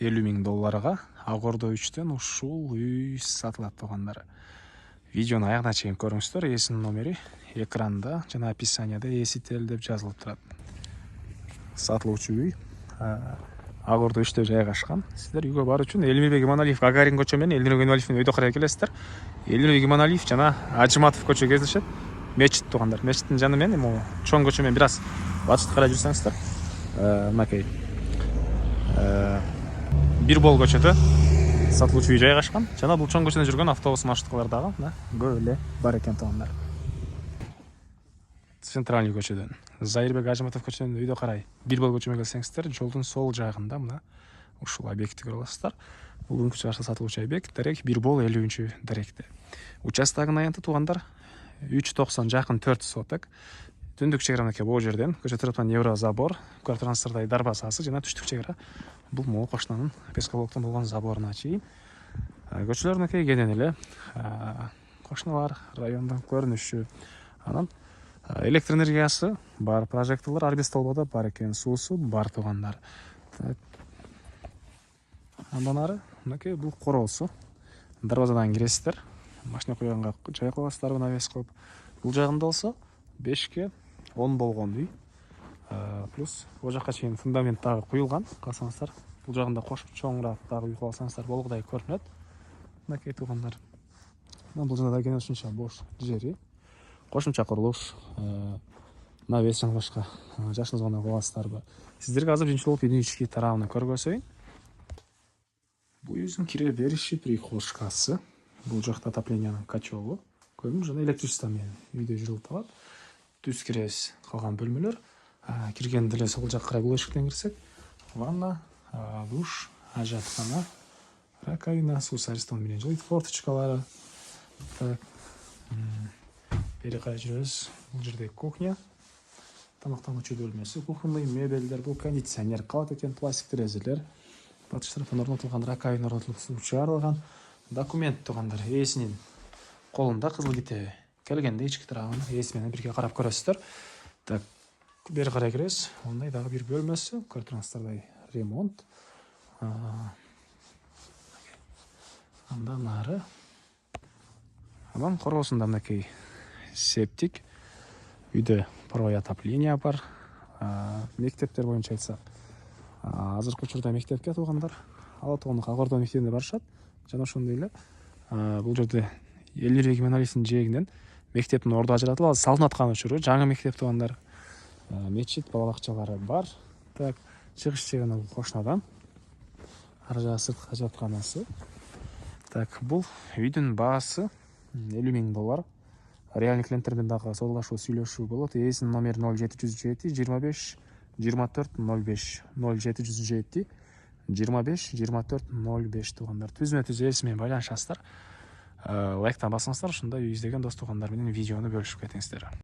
$50.000 Ак Ордо 3-төн ушул үй сатылат туугандар. Видеону аягына чейин көрүңүздөр. Эсинин номери экранда жана описанияда эсител деп жазылып турат. Сатылуучу үй Ак Ордо 3-тө жайгашкан. Сиздер үйгө баруу үчүн Элмирбек Иманалиев Гагарин көчө менен Элмирбек Иманалиевдин өйдө карай келесиздер. Элмирбек Иманалиев жана Ажыматов көчө кездешет. Мечит туугандар. Мечиттин жаны менен могу чоң көчө менен бир аз батышты карай жүрсөңүздөр. Мынакей бир бол көчөдө сатылуучу үй жайгашкан. Жана бул чоң көчөдө жүргөн автобус маршруткалар дагы көп эле бар экен туугандар. Центральный көчөдөн Зайырбек Ажыматов көчөнүн өйдө карай бир бол көчөмө келсеңиздер, жолдун сол жагында мына ушул объектти көрө аласыздар. Бул бүгүнкү чыгарса сатылуучу объект дарек бир бол 50-чү даректе. Участогунун аянты туугандар 390 жакын 4 соток. Түндүк чегара мынакей бул жерден көчө тараптан Еврозабор, Квартирансырдай дарбазасы жана түштүк чегара бул могу кошунанын пескоблоктон болгон заборуна чейин. Көчөлөр мынакей кенен эле кошуналар райондун көрүнүшү. Анан электр энергиясы бар, прожекторлор ар бир столбодо бар экен, суусу бар туугандар. Андан ары мынакей бул короосу. Дарбазадан киресиздер. Машина койгонго жай коесуздар, навес коюп. Бул жагында болсо 5ке 10 болгон үй. Плюс бул жакка чейин фундамент дагы куюлган. Калсаңыздар, бул жагында кошуп чоңураак дагы үй кылсаңыздар болгудай көрүнөт. Мынакей туугандар. Бул жерде кенен ушунча бош жери. Кошумча курулуш, навес жана башка жашыңыз гана кыласыздарбы? Сиздерге азыр биринчи болуп үйдүн ички тарабын көргөзөйүн. Бул үйдүн кире бериши прихожкасы. Бул жакта отоплениянын котелу, көмүр жана электричество менен үйдө жүрүп атат. Түз киребиз калган бөлмөлөр. Киргенде эле сол жакка карай бул эшиктен кирсек, ванна, душ, ажаткана, раковина, суу аристон менен жылыйт, форточкалары. Бери карай жүрөбүз. Бул жерде кухня, тамактануучу бөлмөсү, кухонный мебелдер, бул кондиционер калат экен, пластик терезелер. Батыш тараптан орнотулган раковина орнотулуп, суу чыгарылган. Документ туугандар, ээсинин колунда кызыл китеби. Келгенде ички тарабын ээси менен бирге карап көрөсүздөр. Так, бери карай киребиз. Ондай дагы бир бөлмөсү, көрүп тургансыздардай ремонт. Андан ары анан короосунда мынакей септик. Үйдө паровой отопление бар. Мектептер боюнча айтсак, азыркы учурда мектепке туугандар Ала Тоонук Ак Ордо мектебине барышат. Жана ошондой эле бул жерде Элмирбек Иманалиевдин жээгинен мектептин орду ажыратылып, азыр салынып аткан учуру жаңы мектеп туугандар. Мечит, бала бакчалары бар. Так, чыгыш жегине бул кошунадан. Ар жагы сырткы ажатканасы. Так, бул үйдүн баасы $50.000. Реальный клиенттерден дагы саудалашуу, сүйлөшүү болот. Ээсинин номери 0707 25 24 05 0707 25 24 05 туугандар. Түзмө-түз ээси менен байланышасыздар. Лайктан басыңыздар, ушундай үй издеген дос туугандар менен видеону бөлүшүп кетиңиздер.